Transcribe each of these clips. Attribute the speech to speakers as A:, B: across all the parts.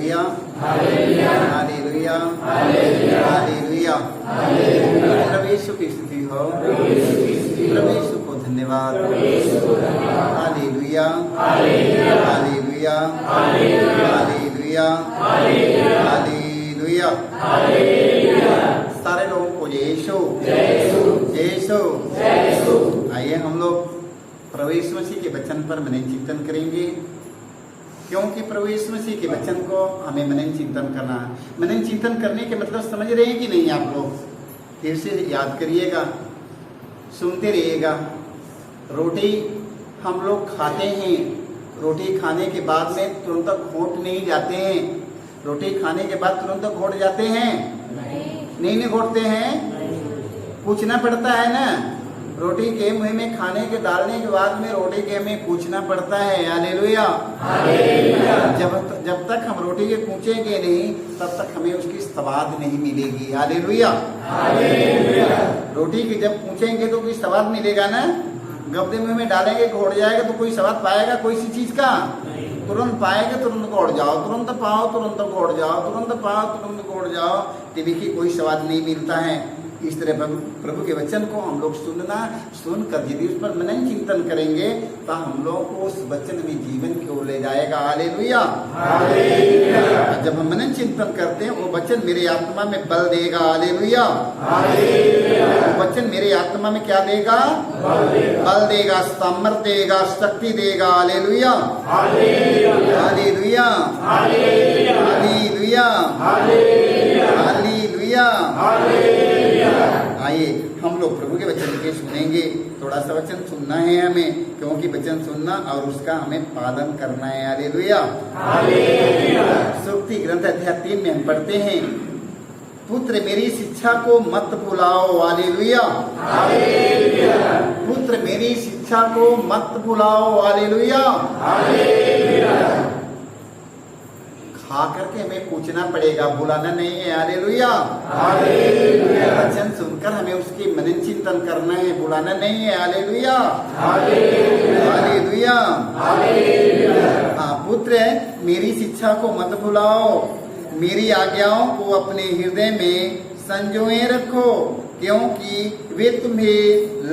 A: Hallelujah hallelujah hallelujah. प्रभु यीशु की स्तुति हो, प्रभु यीशु को धन्यवाद। Hallelujah hallelujah hallelujah hallelujah. सारे लोगों को यीशु यीशु। आइए हम लोग प्रभु यीशु मसीह के वचन पर मनन चिंतन करेंगे, क्योंकि प्रभु यीशु मसीह के वचन को हमें मनन चिंतन करना है। मनन चिंतन करने के मतलब समझ रहे हैं कि नहीं आप लोग? फिर से याद करिएगा, सुनते रहिएगा। रोटी हम लोग खाते हैं, रोटी खाने के बाद में तुरंत घोट नहीं जाते हैं। रोटी खाने के बाद तुरंत घोट जाते हैं? नहीं घोटते हैं, पूछना पड़ता है ना। रोटी के मुंह में खाने के डालने के बाद में रोटी के हमें पूछना पड़ता है। हालेलुया। जब तक हम रोटी के पूछेंगे नहीं, तब तक हमें उसकी स्वाद नहीं मिलेगी। हालेलुया। रोटी की जब पूछेंगे तो कोई स्वाद मिलेगा ना। गब्दे मुंह में डालेंगे घोट जाएगा तो कोई स्वाद पाएगा कोई सी चीज का? तुरंत पाएगा तुरंत घोट जाओ, तुरंत पाओ तुरंत घोट जाओ, तुरंत पाओ तुरंत घोट जाओ, टीवी की कोई स्वाद नहीं मिलता है। इस तरह प्रभु के वचन को हम लोग सुनकर यदि उस पर मनन चिंतन करेंगे तो हम लोग को उस वचन में जीवन की ओर ले जाएगा। हालेलुया। जब हम मनन चिंतन करते हैं वो वचन मेरे आत्मा में बल देगा। हालेलुया। वो वचन मेरे आत्मा में क्या देगा? बल देगा, सामर्थ देगा, शक्ति देगा। Hallelujah hallelujah hallelujah hallelujah. आइए हम लोग प्रभु के वचन के सुनेंगे। थोड़ा सा वचन सुनना है हमें, क्योंकि वचन सुनना और उसका हमें पालन करना है। हालेलुया। सूक्ति ग्रंथ अध्याय 3 में हम पढ़ते हैं, पुत्र मेरी शिक्षा को मत भुलाओ। हालेलुया। पुत्र मेरी शिक्षा को मत भुलाओ। हालेलुया। खा करके हमें पूछना पड़ेगा, बुलाना नहीं है। हालेलुया। वचन सुनकर हमें उसकी मनन चिंतन करना है, बुलाना नहीं है। Hallelujah hallelujah. हाँ, पुत्र मेरी शिक्षा को मत भुलाओ, मेरी आज्ञाओं को अपने हृदय में संजोए रखो, क्योंकि वे तुम्हें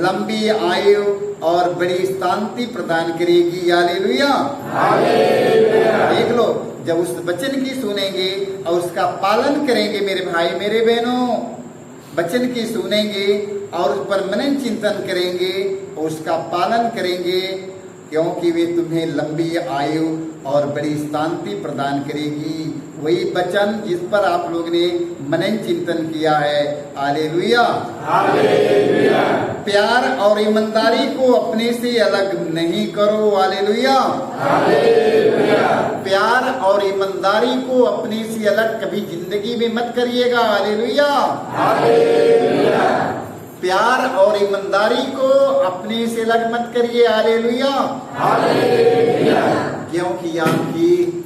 A: लंबी आयु और बड़ी शांति प्रदान करेगी। हालेलुया। देख लो, जब उस वचन की सुनेंगे और उसका पालन करेंगे मेरे भाई मेरे बहनों, वचन की सुनेंगे और उस पर मनन चिंतन करेंगे और उसका पालन करेंगे, क्योंकि वे तुम्हें लंबी आयु और बड़ी शांति प्रदान करेगी। वही वचन जिस पर आप लोग ने मनन चिंतन किया है। हालेलुया। प्यार और ईमानदारी को अपने से अलग नहीं करो। हालेलुया। प्यार और ईमानदारी को अपने से अलग कभी जिंदगी में मत करिएगा। हालेलुया। प्यार और ईमानदारी को अपने से अलग मत करिए। हालेलुया। क्योंकि आपकी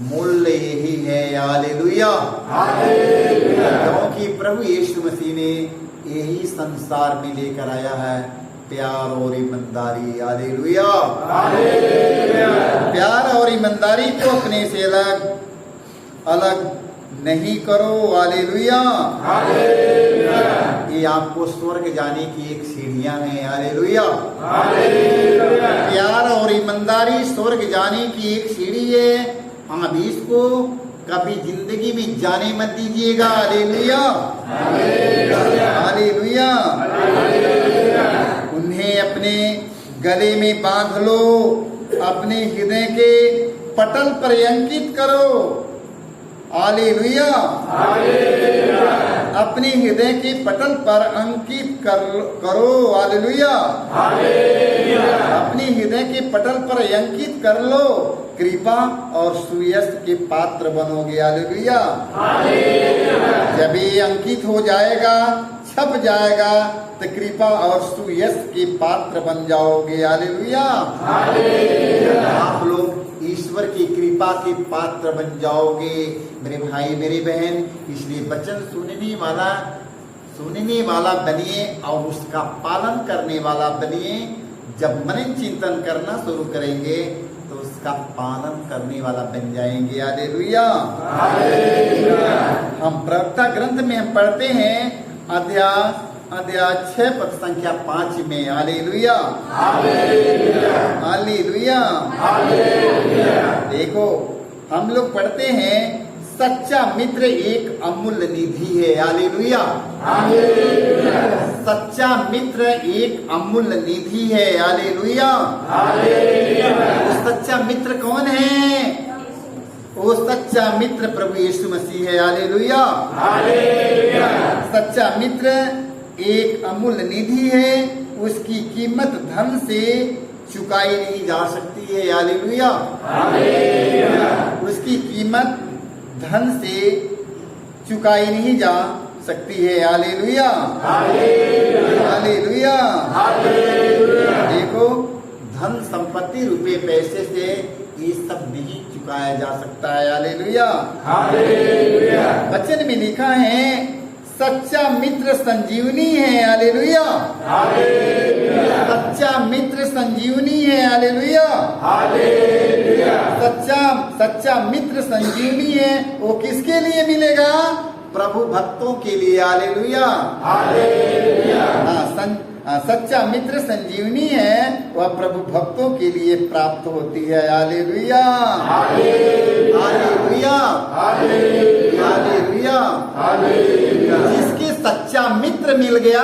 A: मूल्य यही है। हालेलुया। क्योंकि प्रभु यीशु मसीह ने यही संसार में लेकर आया है, प्यार और ईमानदारी। हालेलुया। प्यार और ईमानदारी को अपने से अलग नहीं करो। हालेलुया। ये आपको स्वर्ग जाने की एक सीढ़ियां हैं। हालेलुया। प्यार और ईमानदारी स्वर्ग जाने की एक सीढ़ी है। हम अभी इसको कभी जिंदगी में जाने मत दीजिएगा। Hallelujah hallelujah. उन्हें अपने गले में बांध लो, अपने हृदय के पटल पर अंकित करो। हालेलुया। अपने हृदय के पटल पर अंकित करो। हालेलुया। अपने हृदय के पटल पर अंकित कर लो, कृपा और सुयश के पात्र बनोगे। हालेलुया। जब ये अंकित हो जाएगा, छप जाएगा, तो कृपा और सुयश के पात्र बन जाओगे। हालेलुया। आप लोग ईश्वर की कृपा के पात्र बन जाओगे मेरे भाई मेरी बहन। इसलिए वचन सुनने वाला बनिए और उसका पालन करने वाला बनिए। जब मनन चिंतन करना शुरू करेंगे तो उसका पालन करने वाला बन जाएंगे। हालेलुया। हम प्रवक्ता ग्रंथ में हम पढ़ते हैं अध्याय 6 पद संख्या 5 में। हालेलुया। हालेलुया। देखो हम लोग पढ़ते हैं सच्चा मित्र एक अमूल्य निधि है। हालेलुया। सच्चा मित्र एक अमूल्य निधि है। हालेलुया। सच्चा मित्र कौन है? वो सच्चा मित्र प्रभु यीशु मसीह है। हालेलुया। सच्चा मित्र एक अमूल्य निधि है, उसकी कीमत धन से चुकाई नहीं जा सकती है। हालेलुया। उसकी कीमत धन से चुकाई नहीं जा सकती है। हालेलुया। हालेलुया। देखो धन संपत्ति रुपए पैसे से ये सब नहीं चुकाया जा सकता है। हालेलुया। वचन में लिखा है सच्चा मित्र संजीवनी है। हालेलुया। सच्चा मित्र संजीवनी है। हालेलुया। सच्चा मित्र संजीवनी है। वो किसके लिए मिलेगा? प्रभु भक्तों के लिए। हालेलुया। सच्चा मित्र संजीवनी है, वह प्रभु भक्तों के लिए प्राप्त होती है। हालेलुया। हालेलुया। हालेलुया। जिसके सच्चा मित्र मिल गया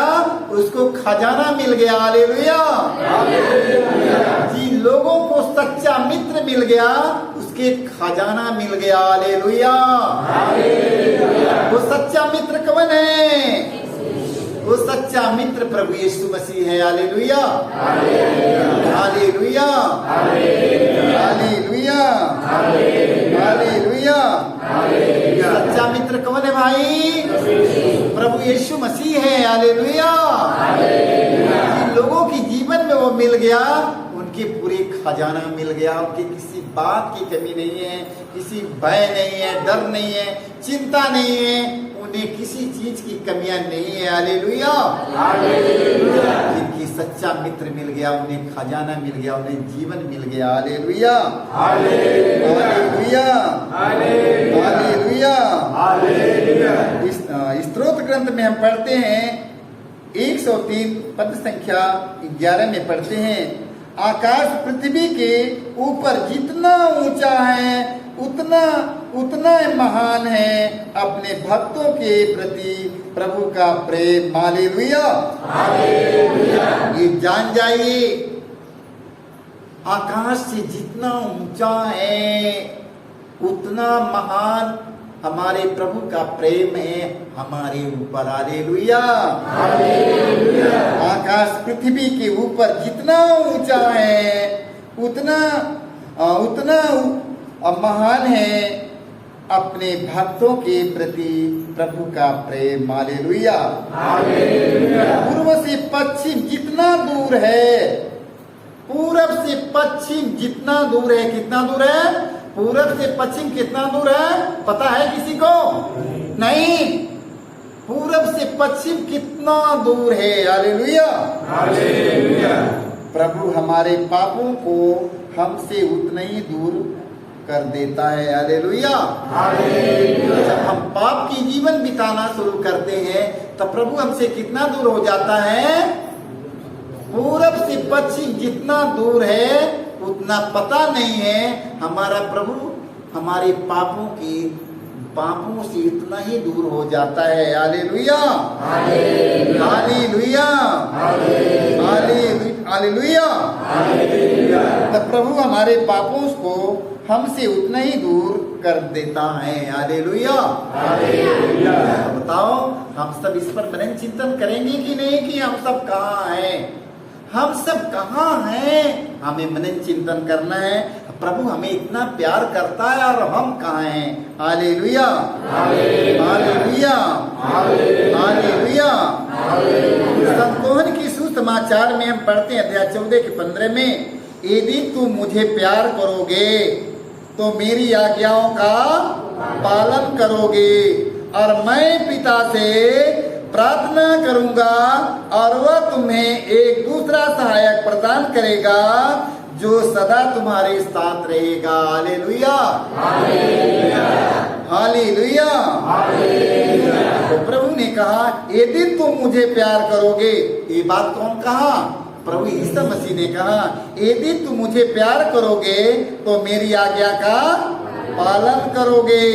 A: उसको खजाना मिल गया। हालेलुया। जिन लोगों को सच्चा मित्र मिल गया उसके खजाना मिल गया। हालेलुया। वो सच्चा मित्र कौन है? वो सच्चा मित्र प्रभु यीशु मसीह है। हालेलुया। हालेलुया। हालेलुया। हालेलुया। सच्चा मित्र कौन है भाई? प्रभु यीशु मसीह है। हालेलुया। जिन लोगों की जीवन में वो मिल गया उनके पूरे खजाना मिल गया। उनकी किसी बात की कमी नहीं है, किसी भय नहीं है, डर नहीं है, चिंता नहीं है, उन्हें किसी चीज की कमियां नहीं है। हालेलुया। जिनकी सच्चा मित्र मिल गया उन्हें खजाना मिल गया, उन्हें जीवन मिल गया। हालेलुया। हालेलुया। हालेलुया। स्तोत्र ग्रंथ में हम पढ़ते हैं 103 पद संख्या 11 में पढ़ते हैं आकाश पृथ्वी के ऊपर जितना ऊंचा है उतना महान है अपने भक्तों के प्रति प्रभु का प्रेम। हालेलुया। ये जान जाइए आकाश से जितना ऊंचा है उतना महान हमारे प्रभु का प्रेम है हमारे ऊपर। हालेलुया। आकाश पृथ्वी के ऊपर जितना ऊंचा है उतना महान है अपने भक्तों के प्रति प्रभु का प्रेम। हालेलुया। पूर्व से पश्चिम जितना दूर है, पूरब से पश्चिम जितना दूर है, कितना दूर है? पूरब से पश्चिम कितना दूर है पता है किसी को? नहीं। पूरब से पश्चिम कितना दूर है। हालेलुया। प्रभु हमारे पापों को हमसे उतना ही दूर कर देता है। हालेलुया। जब हम पाप की जीवन बिताना शुरू करते हैं तब प्रभु हमसे कितना दूर हो जाता है? पूरब से पश्चिम जितना दूर है उतना पता नहीं है। हमारा प्रभु हमारे पापों से इतना ही दूर हो जाता है। हालेलुया। हालेलुया। हालेलुया। तब प्रभु हमारे पापों को हमसे उतना ही दूर कर देता है। हालेलुया। बताओ हम सब इस पर मनन चिंतन करेंगे कि नहीं कि हम सब कहाँ हैं? हम सब कहाँ हैं? हमें मनन चिंतन करना है। प्रभु हमें इतना प्यार करता है और हम कहाँ हैं? हालेलुया। हालेलुया। हालेलुया। संतोहन की सुसमाचार में हम पढ़ते हैं अध्याय 14 के 15 में यदि तुम मुझे प्यार करोगे तो मेरी आज्ञाओं का पालन करोगे और मैं पिता से प्रार्थना करूंगा और वह तुम्हें एक दूसरा सहायक प्रदान करेगा जो सदा तुम्हारे साथ रहेगा। Hallelujah, hallelujah. तो प्रभु ने कहा यदि तुम मुझे प्यार करोगे, ये बात कौन कहा? प्रभु यीशु मसीह ने कहा यदि तुम मुझे प्यार करोगे तो मेरी आज्ञा का पालन करोगे।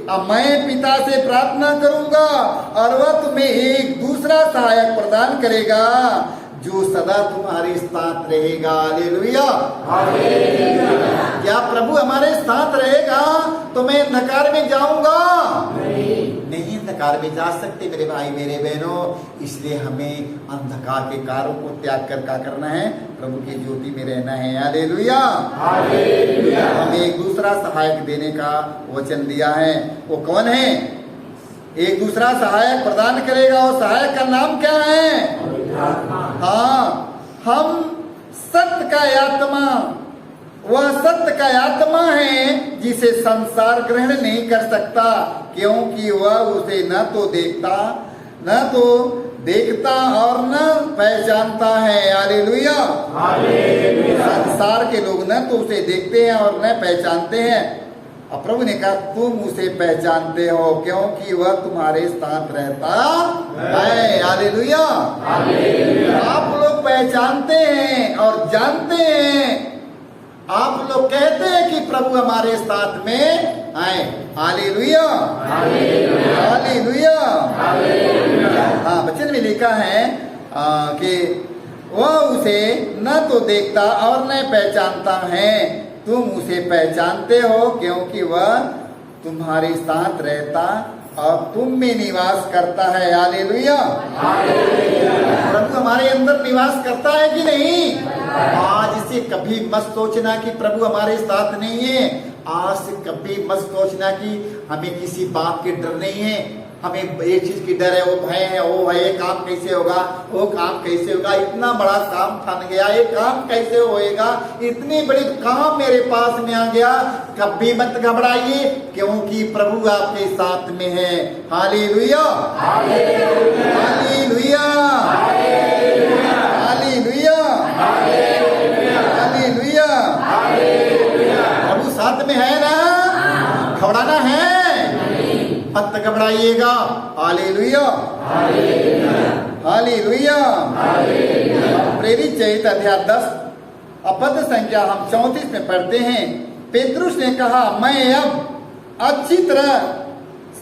A: अब मैं पिता से प्रार्थना करूंगा और वह तुम्हें एक दूसरा सहायक प्रदान करेगा जो सदा तुम्हारे साथ रहेगा। हालेलुया। क्या प्रभु हमारे साथ रहेगा तो मैं अंधकार में जाऊंगा? नहीं, अंधकार में जा सकते मेरे भाई मेरे बहनों। इसलिए हमें अंधकार के कार्यों को त्याग कर क्या करना है? प्रभु की ज्योति में रहना है। हालेलुया। हमें एक दूसरा सहायक देने का वचन दिया है। वो कौन है? एक दूसरा सहायक प्रदान करेगा। और सहायक का नाम क्या है? हाँ, हम सत्य का आत्मा, वह सत्य का आत्मा है जिसे संसार ग्रहण नहीं कर सकता, क्योंकि वह उसे न तो देखता और न पहचानता है। हालेलुया। संसार के लोग न तो उसे देखते हैं और न पहचानते हैं। अब प्रभु ने कहा तुम उसे पहचानते हो क्योंकि वह तुम्हारे साथ रहता है। हालेलुया। आप लोग पहचानते हैं और जानते हैं। आप लोग कहते हैं कि प्रभु हमारे साथ में आए। Hallelujah, hallelujah. हाँ, वचन में लिखा है कि वह उसे न तो देखता और न पहचानता है। तुम उसे पहचानते हो क्योंकि वह तुम्हारे साथ रहता और तुम में निवास करता है। हालेलुया। प्रभु हमारे अंदर निवास करता है कि नहीं? आज से कभी मत सोचना कि प्रभु हमारे साथ नहीं है। आज से कभी मत सोचना कि हमें किसी बात के डर नहीं है। हमें एक चीज की डर है, वो भय है, वो है ये काम कैसे होगा, वो काम कैसे होगा, इतना बड़ा काम फन गया, ये काम कैसे होएगा, इतनी बड़ी काम मेरे पास में आ गया। कभी मत घबराइए क्योंकि प्रभु आपके साथ में है। Hallelujah, hallelujah, hallelujah, hallelujah. प्रभु साथ में है ना? घबराना है? मत घबराइएगा। Hallelujah, hallelujah. प्रेरित चरित अध्याय 10 पद संख्या हम 34 में पढ़ते हैं। पेतरुस ने कहा मैं अब अच्छी तरह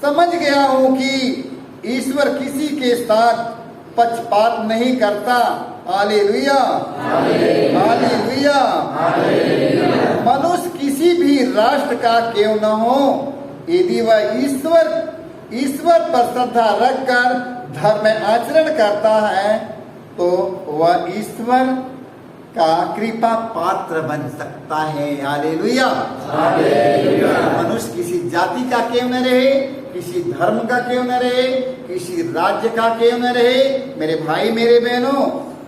A: समझ गया हूं कि ईश्वर किसी के साथ पक्षपात नहीं करता। Hallelujah, hallelujah. मनुष्य किसी भी राष्ट्र का क्यों न हो, यदि वह ईश्वर पर श्रद्धा रखकर धर्म आचरण करता है तो वह ईश्वर का कृपा पात्र बन सकता है। हालेलुया। मनुष्य किसी जाति का क्यों न रहे, किसी धर्म का क्यों न रहे, किसी राज्य का क्यों न रहे, मेरे भाई मेरे बहनों,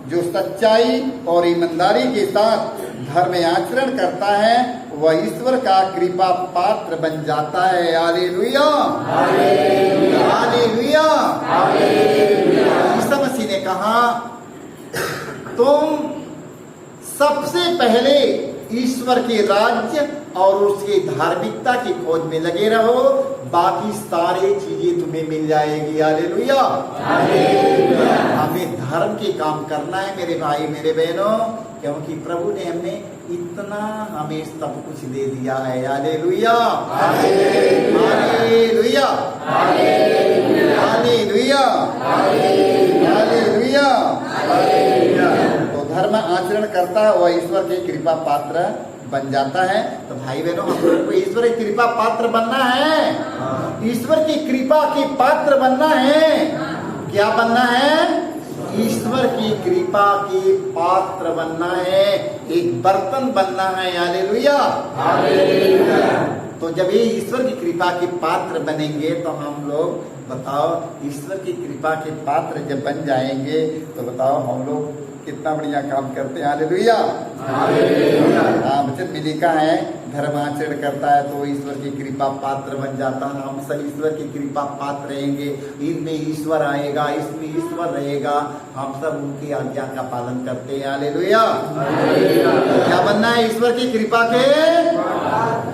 A: जो सच्चाई और ईमानदारी के साथ धर्म आचरण करता है वह ईश्वर का कृपा पात्र बन जाता है। Hallelujah, hallelujah. यीशु मसीह ने कहा तुम सबसे पहले ईश्वर के राज्य और उसकी धार्मिकता की खोज में लगे रहो, बाकी सारी चीजें तुम्हें मिल जाएगी। हालेलुया। हमें धर्म के काम करना है मेरे भाई मेरे बहनों, क्योंकि प्रभु ने हमें सब कुछ दे दिया है। Hallelujah, hallelujah, hallelujah, hallelujah. तो धर्म आचरण करता है वह ईश्वर के कृपा पात्र बन जाता है। तो भाई बहनों, हम लोग को ईश्वर की कृपा पात्र बनना है। ईश्वर की कृपा के पात्र बनना है। क्या बनना है? ईश्वर की कृपा के पात्र बनना है, एक बर्तन बनना है। हालेलुया, तो जब ये ईश्वर की कृपा के पात्र बनेंगे तो हम लोग बताओ, ईश्वर की कृपा के पात्र जब बन जाएंगे तो बताओ हम लोग कितना बढ़िया काम करते हैं। हालेलुया, हाँ। वचन में लिखा है धर्माचरण करता है तो ईश्वर की कृपा पात्र बन जाता है। हम सब ईश्वर की कृपा पात्र रहेंगे, इनमें ईश्वर आएगा, इसमें ईश्वर रहेगा। हम सब उनकी आज्ञा का पालन करते हैं। हालेलुया। क्या बनना है? ईश्वर की कृपा के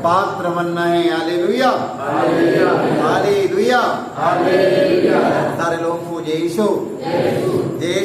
A: पात्र बनना है। Hallelujah, hallelujah. सारे लोग पूजे यीशु।